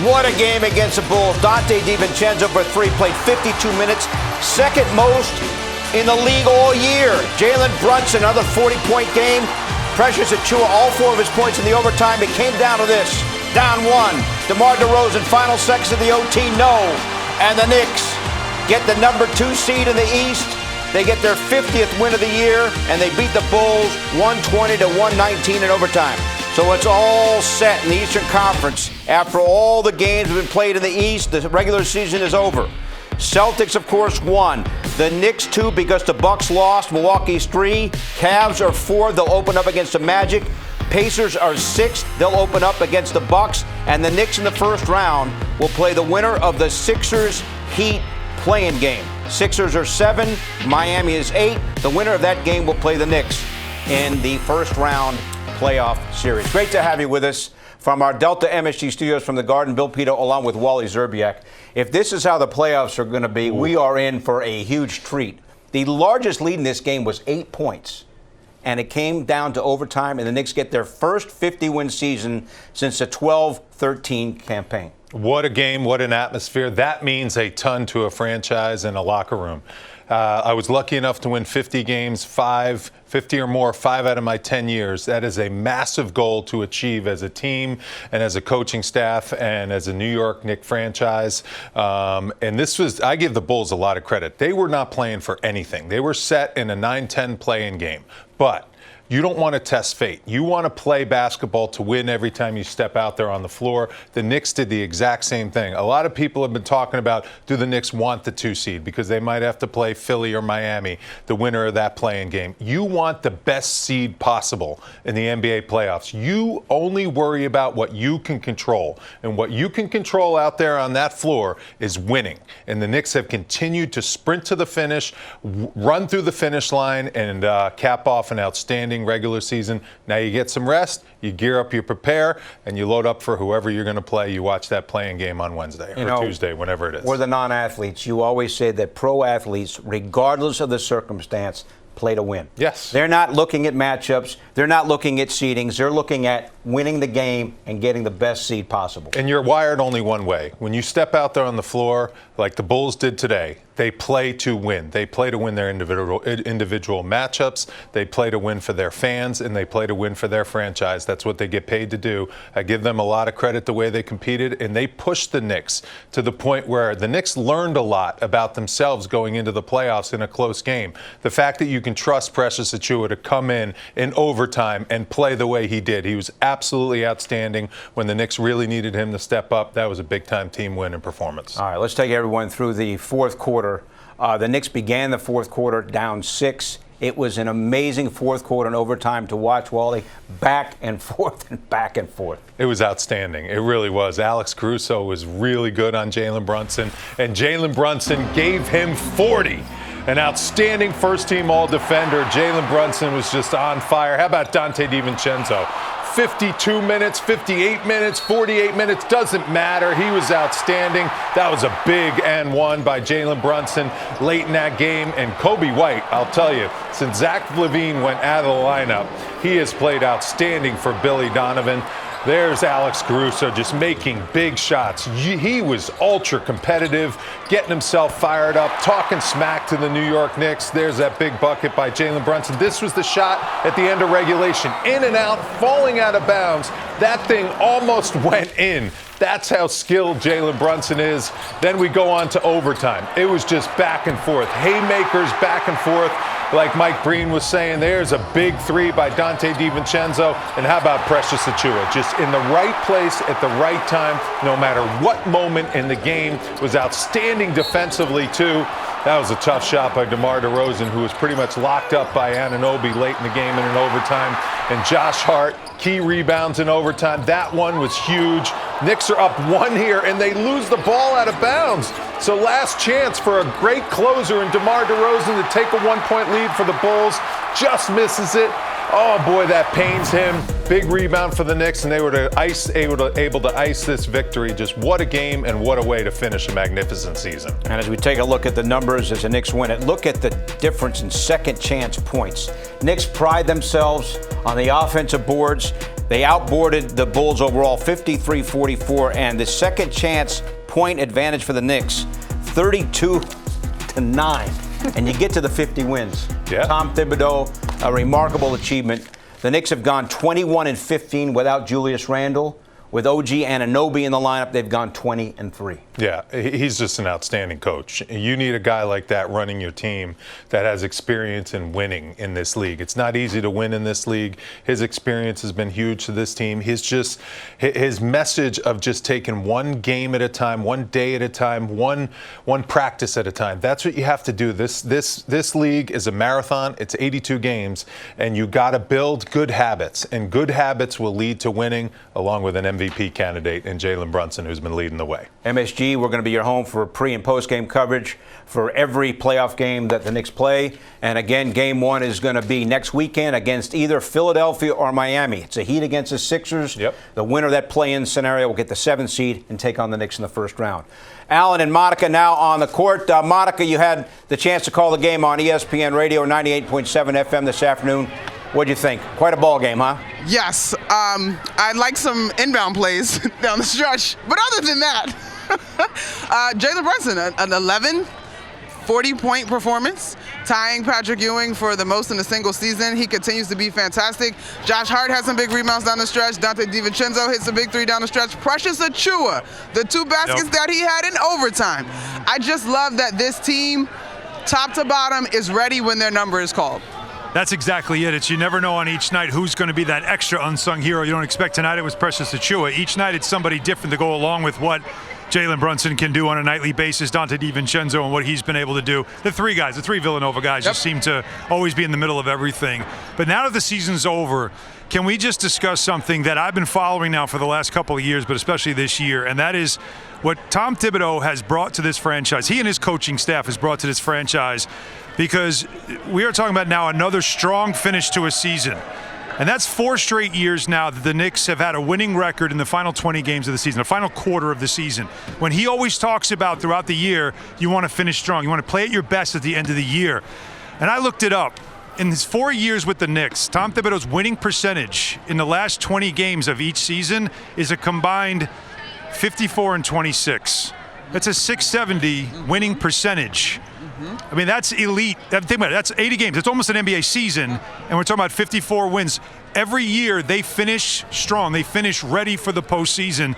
What a game against the Bulls. Dante DiVincenzo for three played 52 minutes, second most in the league all year. Jalen Brunson, another 40-point game. Precious Achiuwa, all four of his points in the overtime. It came down to this. Down one. DeMar DeRozan, final seconds of the OT, no. And the Knicks get the number 2 seed in the East. They get their 50th win of the year, and they beat the Bulls 120-119 in overtime. So it's all set in the Eastern Conference. After all the games have been played in the East, the regular season is over. Celtics, of course, won. The Knicks 2 because the Bucks lost. Milwaukee's 3. Cavs are 4. They'll open up against the Magic. Pacers are 6. They'll open up against the Bucks. And the Knicks in the first round will play the winner of the Sixers-Heat play-in game. Sixers are 7. Miami is 8. The winner of that game will play the Knicks in the first round playoff series. Great to have you with us from our Delta MSG studios from the Garden. Bill Pito along with Wally Zerbiak. If this is how the playoffs are going to be, we are in for a huge treat. The largest lead in this game was 8 points, and it came down to overtime, and the Knicks get their first 50-win season since the 12-13 campaign. What a game, what an atmosphere. That means a ton to a franchise and a locker room. I was lucky enough to win 50 games, 50 or more, 5 out of my 10 years. That is a massive goal to achieve as a team and as a coaching staff and as a New York Knicks franchise. And I give the Bulls a lot of credit. They were not playing for anything. They were set in a 9-10 play-in game. But you don't want to test fate. You want to play basketball to win every time you step out there on the floor. The Knicks did the exact same thing. A lot of people have been talking about, do the Knicks want the 2 seed? Because they might have to play Philly or Miami, the winner of that play-in game. You want the best seed possible in the NBA playoffs. You only worry about what you can control. And what you can control out there on that floor is winning. And the Knicks have continued to sprint to the finish, run through the finish line, and cap off an outstanding regular season. Now you get some rest, you gear up, you prepare, and you load up for whoever you're going to play. You watch that playing game on Wednesday or Tuesday, whenever it is. We're the non-athletes. You always say that pro athletes, regardless of the circumstance, play to win. Yes. They're not looking at matchups. They're not looking at seedings. They're looking at winning the game and getting the best seed possible. And you're wired only one way. When you step out there on the floor, like the Bulls did today, they play to win. They play to win their individual matchups. They play to win for their fans, and they play to win for their franchise. That's what they get paid to do. I give them a lot of credit the way they competed, and they pushed the Knicks to the point where the Knicks learned a lot about themselves going into the playoffs in a close game. The fact that you can trust Precious Achiuwa to come in overtime and play the way he did. He was absolutely outstanding. When the Knicks really needed him to step up, that was a big-time team win and performance. All right, let's take everyone through the fourth quarter. The Knicks began the fourth quarter down 6. It was an amazing fourth quarter and overtime to watch, Wally. Back and forth and back and forth. It was outstanding. It really was. Alex Caruso was really good on Jalen Brunson, and Jalen Brunson gave him 40. An outstanding first-team all-defender. Jalen Brunson was just on fire. How about Dante DiVincenzo? 52 minutes, 58 minutes, 48 minutes, doesn't matter. He was outstanding. That was a big and one by Jalen Brunson late in that game. And Kobe White, I'll tell you, since Zach LaVine went out of the lineup, he has played outstanding for Billy Donovan. There's Alex Caruso just making big shots. He was ultra competitive, getting himself fired up, talking smack to the New York Knicks. There's that big bucket by Jalen Brunson. This was the shot at the end of regulation. In and out, falling out of bounds. That thing almost went in. That's how skilled Jalen Brunson is. Then we go on to overtime. It was just back and forth. Haymakers back and forth. Like Mike Breen was saying, there's a big 3 by Dante DiVincenzo. And how about Precious Achiuwa? Just in the right place at the right time, no matter what moment in the game. Was outstanding defensively, too. That was a tough shot by DeMar DeRozan, who was pretty much locked up by Anunoby late in the game in an overtime. And Josh Hart, key rebounds in overtime. That one was huge. Knicks are up 1 here, and they lose the ball out of bounds. So last chance for a great closer in DeMar DeRozan to take a 1-point lead for the Bulls. Just misses it. Oh, boy, that pains him. Big rebound for the Knicks, and they were able to ice this victory. Just what a game and what a way to finish a magnificent season. And as we take a look at the numbers as the Knicks win it, look at the difference in second chance points. Knicks pride themselves on the offensive boards. They outboarded the Bulls overall 53-44, and the second chance point advantage for the Knicks, 32-9. And you get to the 50 wins. Yeah. Tom Thibodeau, a remarkable achievement. The Knicks have gone 21-15 without Julius Randle. With OG Anunoby in the lineup, they've gone 20-3. Yeah, he's just an outstanding coach. You need a guy like that running your team that has experience in winning in this league. It's not easy to win in this league. His experience has been huge to this team. His message of just taking one game at a time, one day at a time, one practice at a time. That's what you have to do. This league is a marathon. It's 82 games, and you got to build good habits, and good habits will lead to winning, along with an MVP candidate in Jalen Brunson, who's been leading the way. MSG, we're going to be your home for pre- and post-game coverage for every playoff game that the Knicks play. And again, game one is going to be next weekend against either Philadelphia or Miami. It's a Heat against the Sixers. Yep. The winner of that play-in scenario will get the 7th seed and take on the Knicks in the first round. Alan and Monica now on the court. Monica, you had the chance to call the game on ESPN Radio 98.7 FM this afternoon. What'd you think? Quite a ball game, huh? Yes. I like some inbound plays down the stretch. But other than that, Jalen Brunson, an 11, 40-point performance, tying Patrick Ewing for the most in a single season. He continues to be fantastic. Josh Hart has some big rebounds down the stretch. Dante DiVincenzo hits a big 3 down the stretch. Precious Achiuwa, the 2 baskets that he had in overtime. I just love that this team, top to bottom, is ready when their number is called. That's exactly it. You never know on each night who's going to be that extra unsung hero. You don't expect tonight it was Precious Achiuwa. Each night it's somebody different to go along with what Jalen Brunson can do on a nightly basis, Dante DiVincenzo and what he's been able to do. The 3 Villanova guys just seem to always be in the middle of everything. But now that the season's over, can we just discuss something that I've been following now for the last couple of years, but especially this year, and that is what Tom Thibodeau has brought to this franchise. He and his coaching staff has brought to this franchise, because we are talking about now another strong finish to a season. And that's 4 straight years now that the Knicks have had a winning record in the final 20 games of the season, the final quarter of the season. When he always talks about throughout the year, you want to finish strong. You want to play at your best at the end of the year. And I looked it up. In his 4 years with the Knicks, Tom Thibodeau's winning percentage in the last 20 games of each season is a combined 54-26. That's a .670 winning percentage. I mean, that's elite. Think about it. That's 80 games. It's almost an NBA season, and we're talking about 54 wins. Every year, they finish strong. They finish ready for the postseason,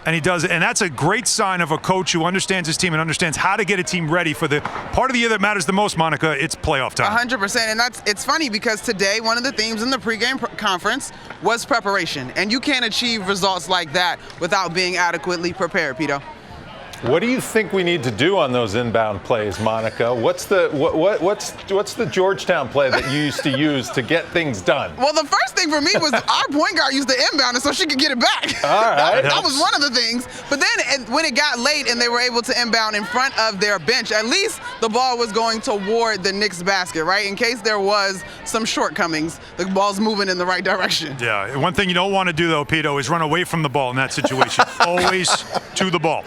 and he does it. And that's a great sign of a coach who understands his team and understands how to get a team ready for the part of the year that matters the most, Monica. It's playoff time. 100%. And it's funny because today, one of the themes in the pregame conference was preparation. And you can't achieve results like that without being adequately prepared, Pito. What do you think we need to do on those inbound plays, Monica? What's the Georgetown play that you used to use to get things done? Well, the first thing for me was our point guard used to inbound it so she could get it back. All right. that was one of the things. But then when it got late and they were able to inbound in front of their bench, at least the ball was going toward the Knicks basket, right? In case there was some shortcomings, the ball's moving in the right direction. Yeah. One thing you don't want to do, though, Pito, is run away from the ball in that situation. Always to the ball.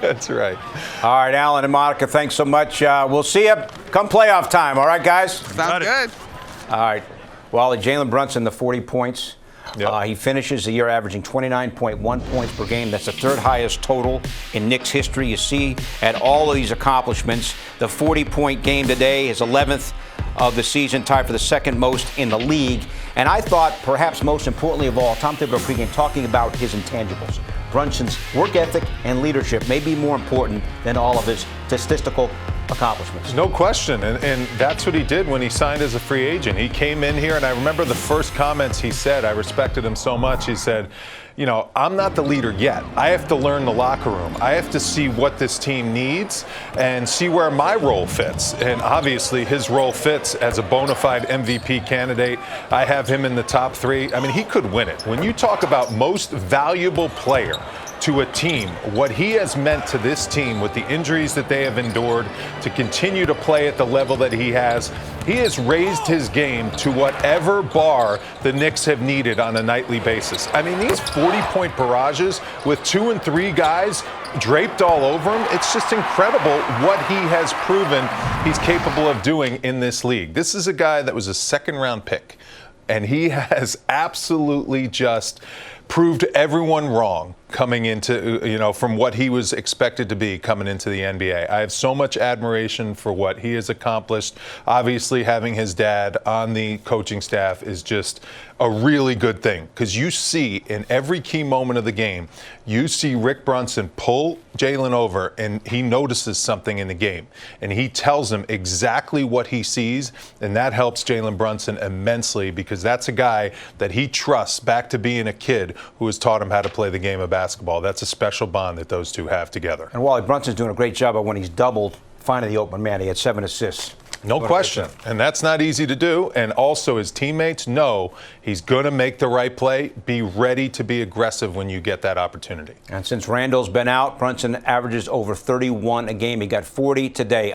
That's right. All right, Alan and Monica, thanks so much. We'll see you come playoff time. All right, guys? Sounds good. All right. Well, Jalen Brunson, the 40 points. Yep. He finishes the year averaging 29.1 points per game. That's the 3rd highest total in Knicks history. You see at all of these accomplishments, the 40-point game today is 11th of the season, tied for the 2nd most in the league. And I thought, perhaps most importantly of all, Tom Thibodeau pregame talking about his intangibles. Brunson's work ethic and leadership may be more important than all of his statistical accomplishments. No question, and that's what he did when he signed as a free agent. He came in here, and I remember the first comments he said. I respected him so much. He said, you know, I'm not the leader yet. I have to learn the locker room. I have to see what this team needs and see where my role fits. And obviously his role fits as a bona fide MVP candidate. I have him in the top 3. I mean, he could win it. When you talk about most valuable player to a team, what he has meant to this team with the injuries that they have endured, to continue to play at the level that he has raised his game to whatever bar the Knicks have needed on a nightly basis. I mean, these 40-point barrages with 2 and 3 guys draped all over him, it's just incredible what he has proven he's capable of doing in this league. This is a guy that was a 2nd-round pick. And he has absolutely just proved everyone wrong coming into, from what he was expected to be coming into the NBA. I have so much admiration for what he has accomplished. Obviously, having his dad on the coaching staff is just a really good thing, because you see in every key moment of the game, you see Rick Brunson pull Jalen over and he notices something in the game and he tells him exactly what he sees, and that helps Jalen Brunson immensely, because that's a guy that he trusts back to being a kid who has taught him how to play the game of basketball. That's a special bond that those two have together. And Wally Brunson's doing a great job of when he's doubled, finding the open man. He had 7 assists. No question. And that's not easy to do. And also his teammates know he's going to make the right play. Be ready to be aggressive when you get that opportunity. And since Randall's been out, Brunson averages over 31 a game. He got 40 today.